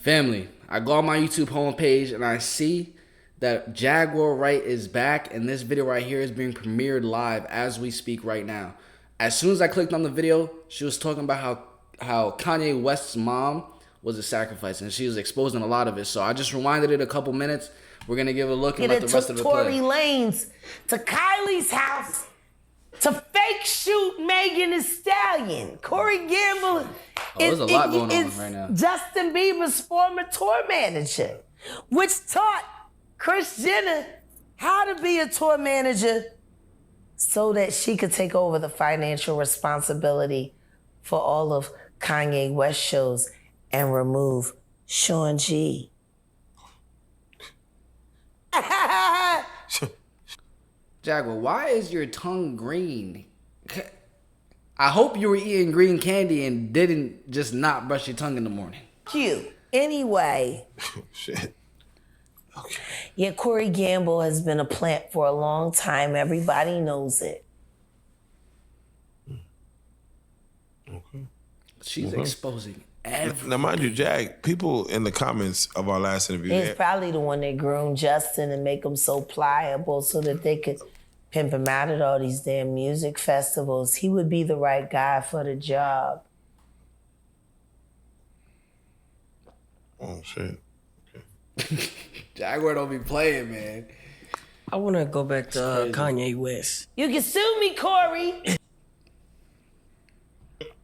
Family, I go on my YouTube homepage and I see that Jaguar Wright is back, and this video right here is being premiered live as we speak right now. As soon as I clicked on the video, she was talking about how Kanye West's mom was a sacrifice, and she was exposing a lot of it. So I just rewinded it a couple minutes. We're gonna give it a look and let the rest of it play. Tory Lanez to Kylie's house to fake shoot Megan Thee Stallion. Corey Gamble there's a lot going on right now. Justin Bieber's former tour manager, which taught Kris Jenner how to be a tour manager so that she could take over the financial responsibility for all of Kanye West shows and remove Sean G. Jaguar, why is your tongue green? I hope you were eating green candy and didn't just not brush your tongue in the morning. Cute. Anyway. Shit. Okay. Yeah, Corey Gamble has been a plant for a long time. Everybody knows it. Okay. She's exposing everything. Now, mind you, Jag, people in the comments of our last interview. He's probably the one that groomed Justin and make him so pliable so that they could pimp him out at all these damn music festivals. He would be the right guy for the job. Oh, shit. Okay. Jaguar don't be playing, man. I want to go back to Kanye West. You can sue me, Corey.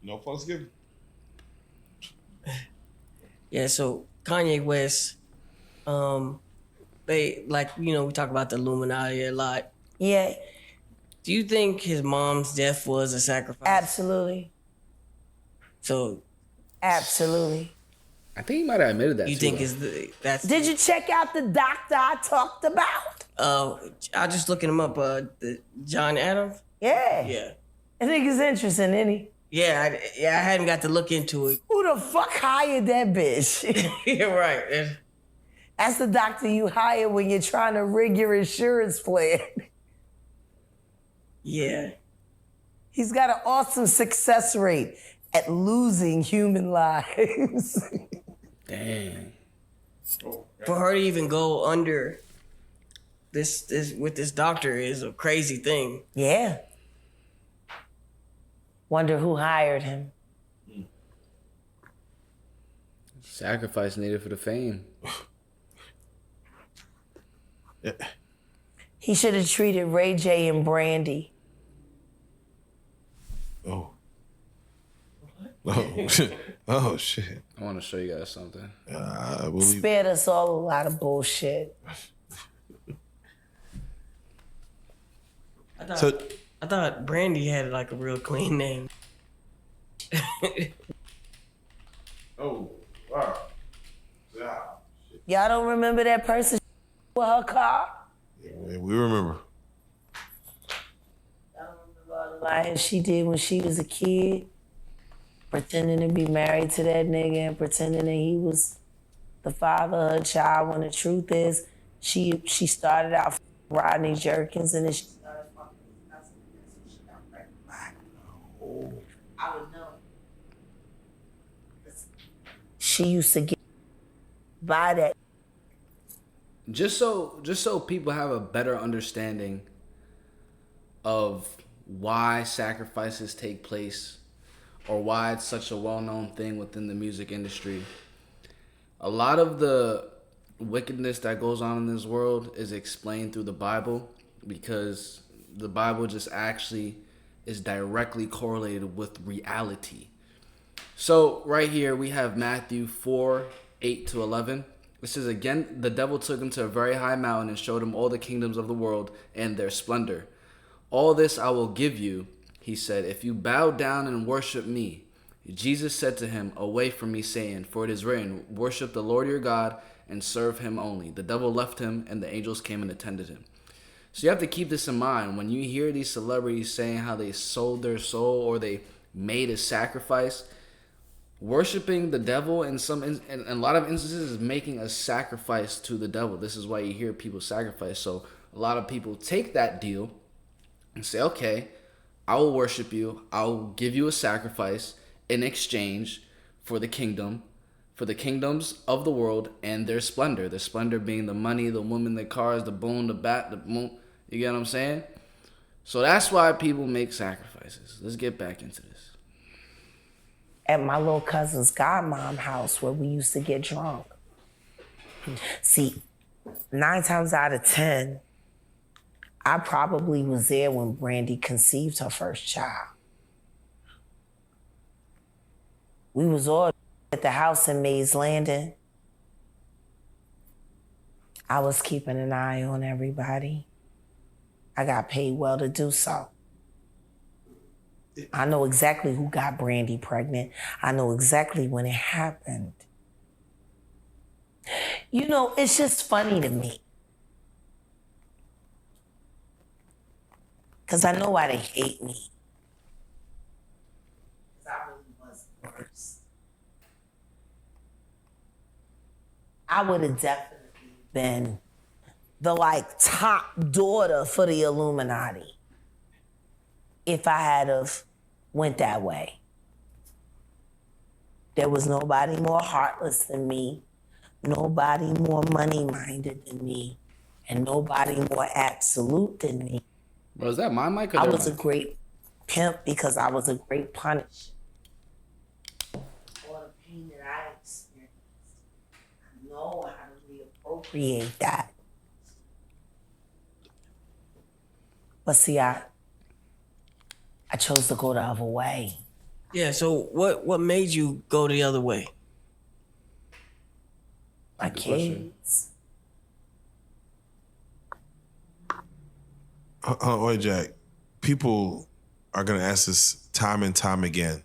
No fucks given. Yeah, so Kanye West, they we talk about the Illuminati a lot. Yeah. Do you think his mom's death was a sacrifice? Absolutely. So. Absolutely. I think he might have admitted that. You think that's? Did you check out the doctor I talked about? I just looking him up. John Adams. Yeah. Yeah. I think it's interesting, isn't he? Yeah, I hadn't got to look into it. Who the fuck hired that bitch? Yeah, right. That's the doctor you hire when you're trying to rig your insurance plan. Yeah. He's got an awesome success rate at losing human lives. Damn. For her to even go under this with this doctor is a crazy thing. Yeah. Wonder who hired him. Sacrifice needed for the fame. Yeah. He should have treated Ray J and Brandy. Oh. Oh, shit. Oh, shit. I want to show you guys something. Spared us all a lot of bullshit. I thought Brandy had like a real clean name. Oh, wow. Yeah. Y'all don't remember that person with her car? Yeah, we remember. I don't remember all the lying she did when she was a kid, pretending to be married to that nigga and pretending that he was the father of her child, when the truth is she started out Rodney Jerkins and then she started fucking his cousin and so she got pregnant by him. Oh. I would know. She used to get by that. Just so people have a better understanding of why sacrifices take place or why it's such a well-known thing within the music industry. A lot of the wickedness that goes on in this world is explained through the Bible, because the Bible just actually is directly correlated with reality. So right here we have Matthew 4:8-11. It says, again, the devil took him to a very high mountain and showed him all the kingdoms of the world and their splendor. All this I will give you, he said, if you bow down and worship me. Jesus said to him, away from me, Satan, for it is written, worship the Lord your God and serve him only. The devil left him and the angels came and attended him. So you have to keep this in mind. When you hear these celebrities saying how they sold their soul or they made a sacrifice, worshiping the devil in a lot of instances is making a sacrifice to the devil. This is why you hear people sacrifice. So a lot of people take that deal and say, okay, I will worship you. I'll give you a sacrifice in exchange for the kingdom, for the kingdoms of the world and their splendor. The splendor being the money, the woman, the cars, the boom, the bat, the boom. You get what I'm saying? So that's why people make sacrifices. Let's get back into this. At my little cousin's godmom house where we used to get drunk. See, 9 times out of 10, I probably was there when Brandy conceived her first child. We was all at the house in Mays Landing. I was keeping an eye on everybody. I got paid well to do so. I know exactly who got Brandy pregnant. I know exactly when it happened. You know, it's just funny to me. Because I know why they hate me. Because I really was the worst. I would have definitely been the top daughter for the Illuminati if I had have went that way. There was nobody more heartless than me, nobody more money-minded than me, and nobody more absolute than me. Bro, is that my mic or I their was a mic? great pimp because I was a great punisher. All the pain that I experienced, I know how to reappropriate that. But see, I chose to go the other way. Yeah, so what made you go the other way? My Good question. kids. Wait, Jack. People are gonna ask this time and time again.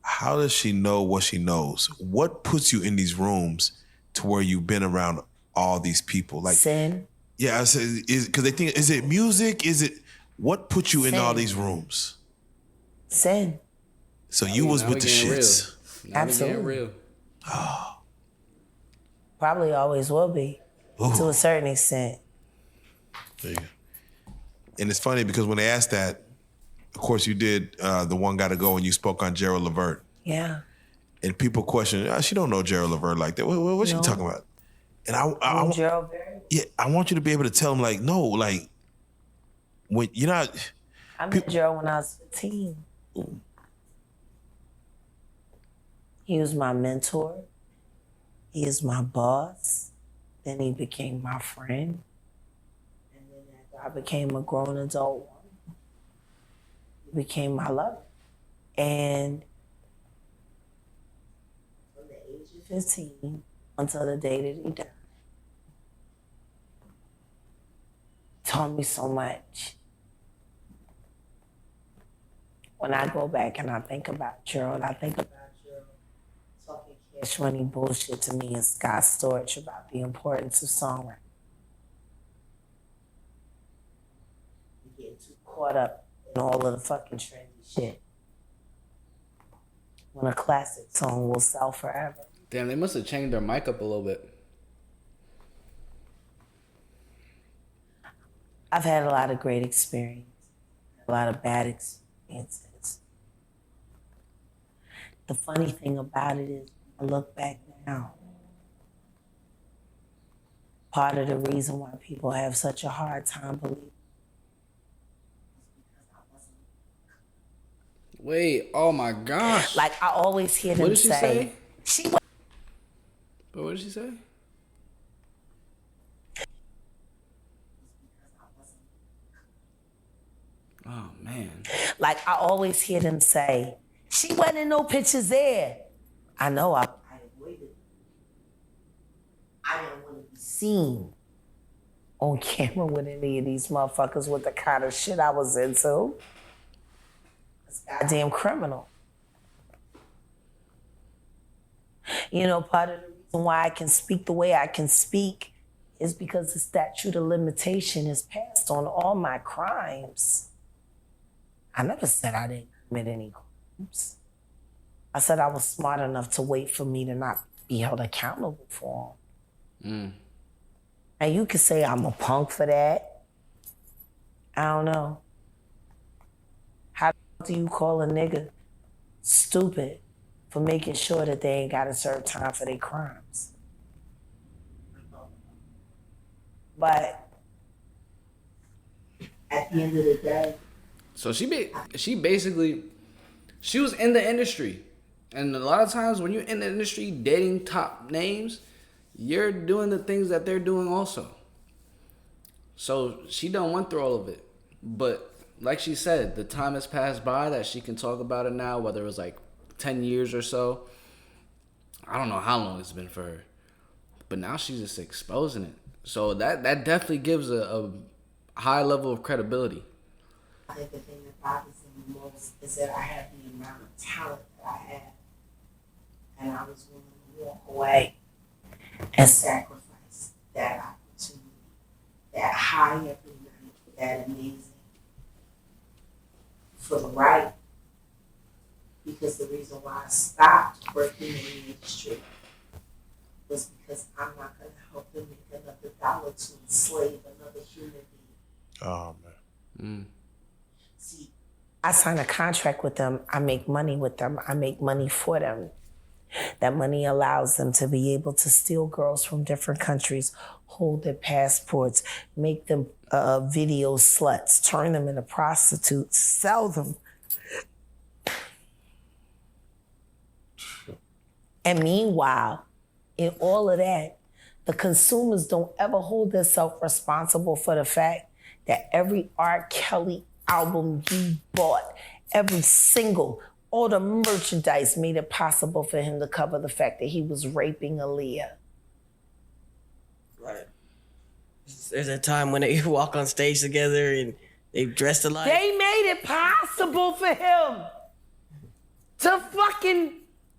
How does she know what she knows? What puts you in these rooms to where you've been around all these people? Like, Sin. yeah, I said, because they think, is it music? Is it what put you in all Sin. these rooms? Sin. So you was Now with we the getting shits. real. Now we getting Absolutely. real. Probably always will be, to a certain extent. There you go. And it's funny because when they asked that, of course, you did the One Gotta Go and you spoke on Gerald Levert. Yeah. And people question, she don't know Gerald Levert like that. What's she No. talking about? And I knew Gerald very well. yeah, I want you to be able to tell them, like, no, like, when you're not. I met Gerald when I was 15. He was my mentor. He is my boss. Then he became my friend. And then after I became a grown adult woman, he became my lover. And from the age of 15 until the day that he died, taught me so much. When I go back and I think about Gerald, I think about Gerald talking cash money bullshit to me and Scott Storch about the importance of songwriting. You get too caught up in all of the fucking trendy shit. When a classic song will sell forever. Damn, they must have changed their mic up a little bit. I've had a lot of great experience, a lot of bad experiences. The funny thing about it is, I look back now, part of the reason why people have such a hard time believing is because I wasn't. Wait, oh my gosh. Like, I always hear them What did she say? she was. But what did she say? Oh man. Like, I always hear them say, she wasn't in no pictures there. I know, I avoided it. I didn't want to be seen on camera with any of these motherfuckers with the kind of shit I was into. It's goddamn criminal. You know, part of the reason why I can speak the way I can speak is because the statute of limitation is passed on all my crimes. I never said I didn't commit any crimes. I said I was smart enough to wait for me to not be held accountable for them. And you could say I'm a punk for that. I don't know. How do you call a nigga stupid for making sure that they ain't got to serve time for their crimes. But at the end of the day, So she basically was in the industry, and a lot of times when you're in the industry dating top names, you're doing the things that they're doing also. So she done went through all of it, but like she said, the time has passed by that she can talk about it now. Whether it was like 10 years or so, I don't know how long it's been for her, but now she's just exposing it. So that definitely gives a high level of credibility. I think the thing that bothers me most is that I have the amount of talent that I have, and I was willing to walk away and sacrifice that opportunity, that high every night, that amazing, for the right. Because the reason why I stopped working in the industry was because I'm not going to help them make another dollar to enslave another human being. Oh man. See, I sign a contract with them. I make money with them. I make money for them. That money allows them to be able to steal girls from different countries, hold their passports, make them video sluts, turn them into prostitutes, sell them. And meanwhile, in all of that, the consumers don't ever hold themselves responsible for the fact that every R. Kelly album you bought, every single, all the merchandise made it possible for him to cover the fact that he was raping Aaliyah. Right. There's a time when they walk on stage together and they dressed alike. They made it possible for him to fucking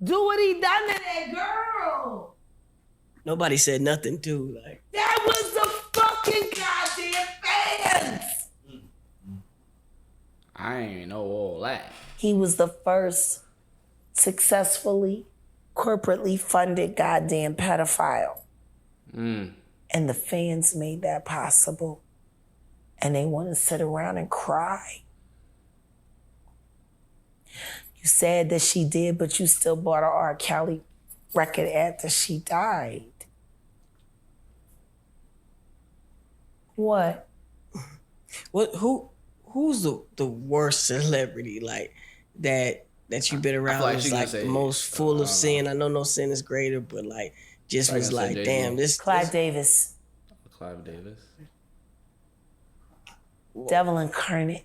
do what he done to that girl. Nobody said nothing too. Like, That was the fucking goddamn fans. I ain't know all that. He was the first successfully, corporately funded goddamn pedophile. And the fans made that possible. And they want to sit around and cry. You said that she did, but you still bought an R. Kelly record after she died. What? what? Who's the worst celebrity like that you've been around? like Was she gonna like say, the most full of sin. I know no sin is greater, but like just was gonna say like, Jay-Z. damn, this Clive Davis. Clive Davis. Devil incarnate.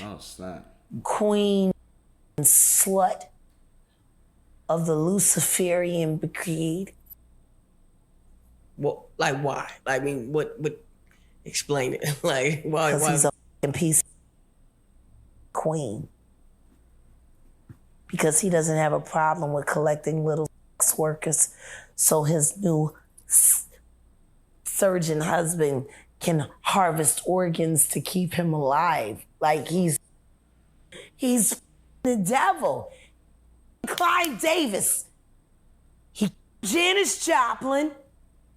Oh snap. Queen slut of the Luciferian breed. Well, like why? I mean, what? Explain it. Like why? Because Why? he's a fucking piece of queen. Because he doesn't have a problem with collecting little sex workers, so his new surgeon husband can harvest organs to keep him alive. Like he's the devil. Clive Davis. He Janis Joplin.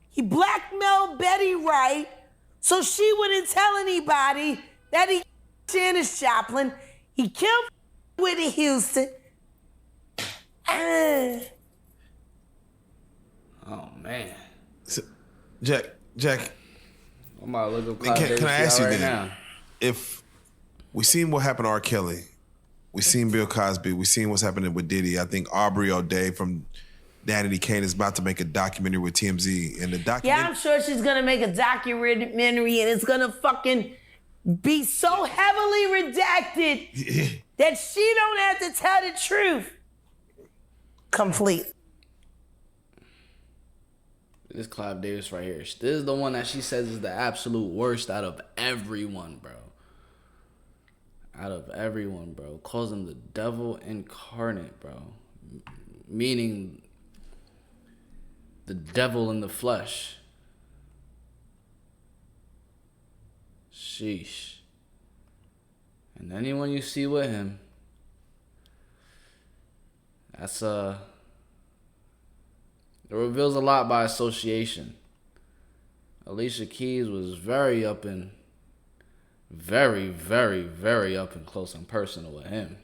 He blackmailed Betty Wright so she wouldn't tell anybody that he Janis Joplin. He killed Whitney Houston. Oh man. So, Jack, I'm about to look up Clive can Davis I ask you right then? now. If we seen what happened to R. Kelly, we seen Bill Cosby, we seen what's happening with Diddy. I think Aubrey O'Day from Danity Kane is about to make a documentary with TMZ, and the Yeah, documentary. I'm sure she's gonna make a documentary and it's gonna fucking be so heavily redacted that she don't have to tell the truth. Complete. This Clive Davis right here. This is the one that she says is the absolute worst out of everyone, bro. Out of everyone, bro. Calls him the devil incarnate, bro. Meaning the devil in the flesh. Sheesh. And anyone you see with him, that's it reveals a lot by association. Alicia Keys was very, very up and close and personal with him.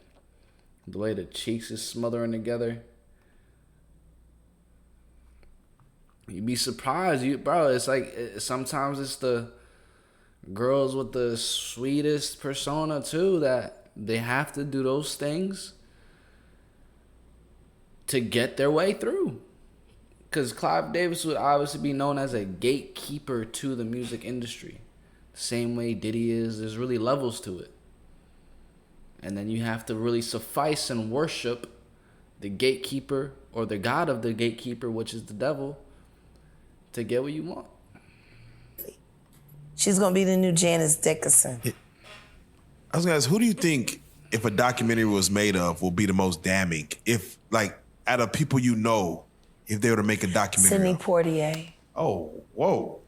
The way the cheeks is smothering together. You'd be surprised, bro. It's like sometimes it's the girls with the sweetest persona too that they have to do those things to get their way through. Because Clive Davis would obviously be known as a gatekeeper to the music industry. The same way Diddy is, there's really levels to it. And then you have to really suffice and worship the gatekeeper or the god of the gatekeeper, which is the devil, to get what you want. She's gonna be the new Janice Dickinson. I was gonna ask, who do you think, if a documentary was made of, will be the most damning? If, like, out of people you know, if they were to make a documentary Sidney of? Poitier. Oh, whoa.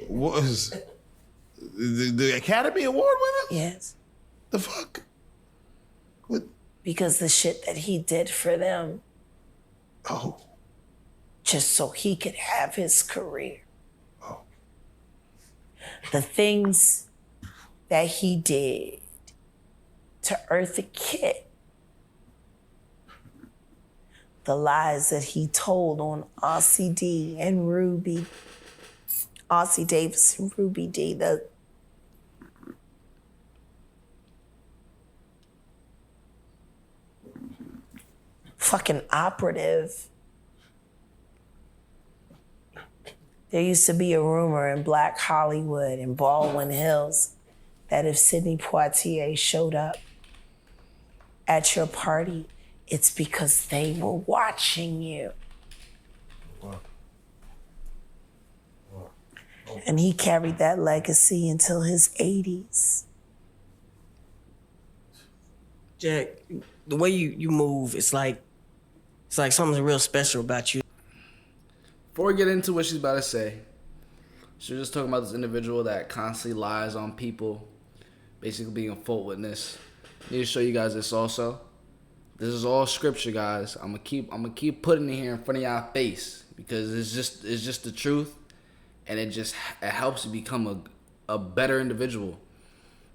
What is the Academy Award winner? Yes. The fuck? What? Because the shit that he did for them, Oh. just so he could have his career. Oh. The things that he did to Eartha Kitt, the lies that he told on Aussie D and Ruby, Aussie Davis and Ruby D, the fucking operative. There used to be a rumor in Black Hollywood in Baldwin Hills that if Sidney Poitier showed up at your party, it's because they were watching you. Wow. And he carried that legacy until his 80s. Jack, the way you move, it's like something's real special about you. Before we get into what she's about to say, she was just talking about this individual that constantly lies on people, basically being a fault witness. I need to show you guys this also. This is all scripture, guys. I'm gonna keep putting it here in front of y'all face because it's just the truth, and it helps you become a better individual.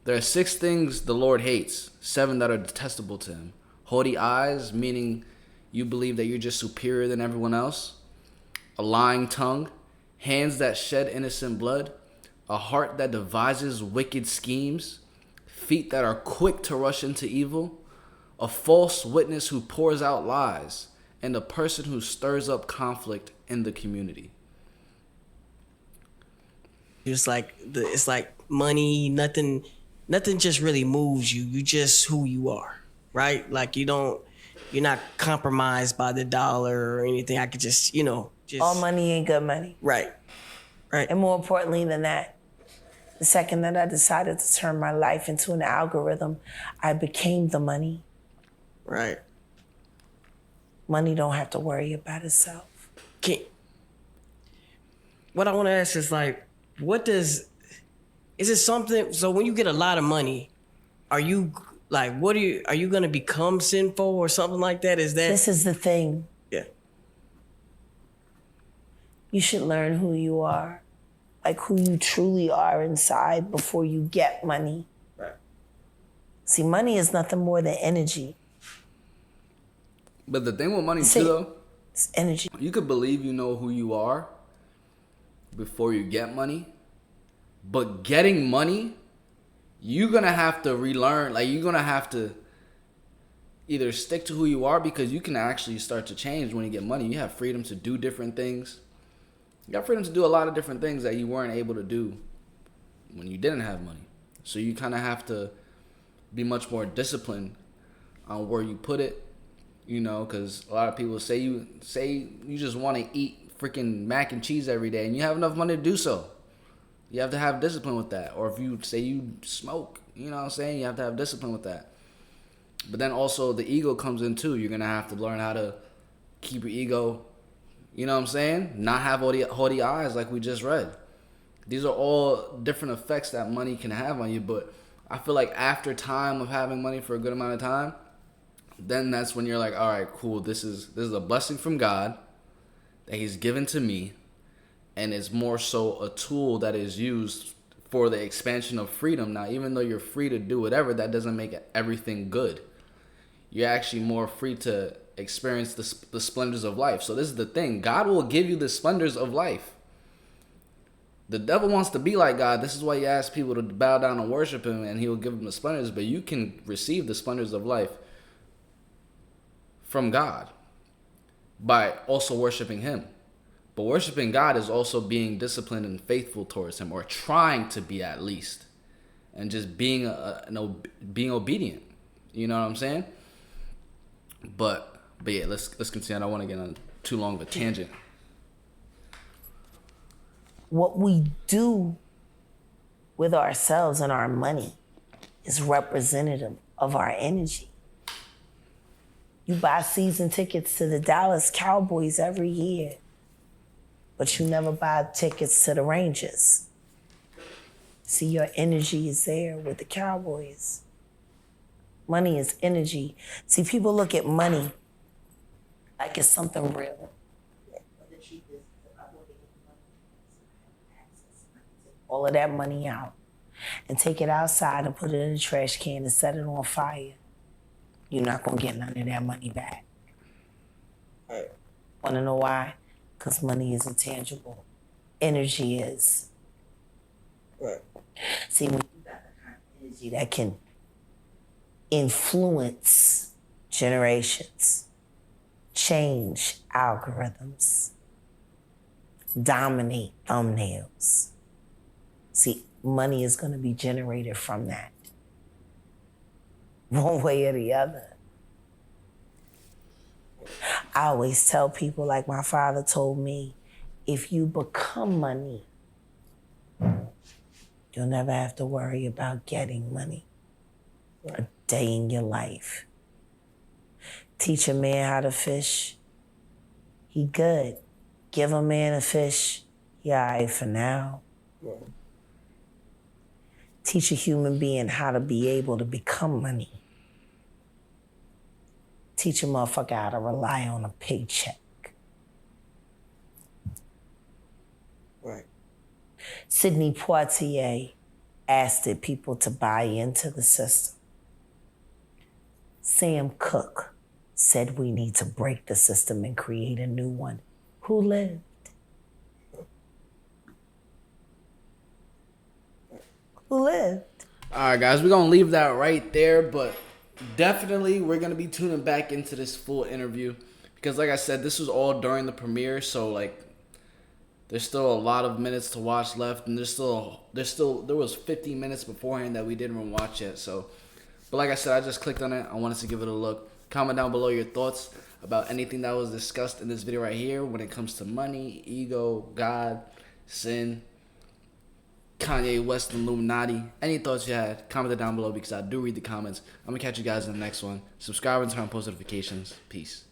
There are 6 things the Lord hates, 7 that are detestable to him. Haughty eyes, meaning you believe that you're just superior than everyone else. A lying tongue, hands that shed innocent blood, a heart that devises wicked schemes, feet that are quick to rush into evil, a false witness who pours out lies, and a person who stirs up conflict in the community. It's like money, nothing just really moves you. You just who you are, right? Like you're not compromised by the dollar or anything. I could just, All money ain't good money. Right. And more importantly than that, the second that I decided to turn my life into an algorithm, I became the money. Right. Money don't have to worry about itself. What I want to ask is like, is it something, so when you get a lot of money, are you going to become sinful or something like that? This is the thing. Yeah. You should learn who you are, like who you truly are inside before you get money. Right. See, money is nothing more than energy. But the thing with money too, though, it's energy. you could believe you know who you are before you get money, but getting money, you're gonna have to relearn. Like you're gonna have to either stick to who you are, because you can actually start to change when you get money. You have freedom to do different things. You got freedom to do a lot of different things that you weren't able to do when you didn't have money. So you kind of have to be much more disciplined on where you put it, because a lot of people say you just want to eat freaking mac and cheese every day and you have enough money to do so. You have to have discipline with that. Or if you say you smoke, you have to have discipline with that. But then also the ego comes in too. You're going to have to learn how to keep your ego, not have haughty eyes like we just read. These are all different effects that money can have on you. But I feel like after time of having money for a good amount of time, then that's when you're like, all right, cool. This is a blessing from God that he's given to me. And it's more so a tool that is used for the expansion of freedom. Now, even though you're free to do whatever, that doesn't make everything good. you're actually more free to experience the splendors of life. So this is the thing. God will give you the splendors of life. The devil wants to be like God. This is why he asks people to bow down and worship him, and he will give them the splendors. But you can receive the splendors of life from God by also worshiping him. But worshiping God is also being disciplined and faithful towards him, or trying to be at least, and just being being obedient. You know what I'm saying? But yeah, let's continue. I don't want to get on too long of a tangent. What we do with ourselves and our money is representative of our energy. You buy season tickets to the Dallas Cowboys every year, but you never buy tickets to the Rangers. See, your energy is there with the Cowboys. Money is energy. See, people look at money like it's something real. But the truth is, if I go to get money, I have access. I can take all of that money out and take it outside and put it in a trash can and set it on fire. You're not gonna get none of that money back. Right. Wanna know why? Because money is intangible. Energy is. Right. See, when you got the kind of energy that can influence generations, change algorithms, dominate thumbnails. See, money is going to be generated from that, one way or the other. I always tell people, like my father told me, if you become money, you'll never have to worry about getting money a day in your life. Teach a man how to fish, he good. Give a man a fish, he all right for now. Yeah. Teach a human being how to be able to become money. Teach a motherfucker how to rely on a paycheck. Right. Sidney Poitier asked the people to buy into the system. Sam Cooke said we need to break the system and create a new one. Who lived? Who lived? All right, guys, we're going to leave that right there, but definitely we're going to be tuning back into this full interview because, like I said, this was all during the premiere, so, like, there's still a lot of minutes to watch left, and there was 50 minutes beforehand that we didn't even watch yet, so. But like I said, I just clicked on it. I wanted to give it a look. Comment down below your thoughts about anything that was discussed in this video right here when it comes to money, ego, God, sin, Kanye West, Illuminati. Any thoughts you had, comment it down below because I do read the comments. I'm going to catch you guys in the next one. Subscribe and turn on post notifications. Peace.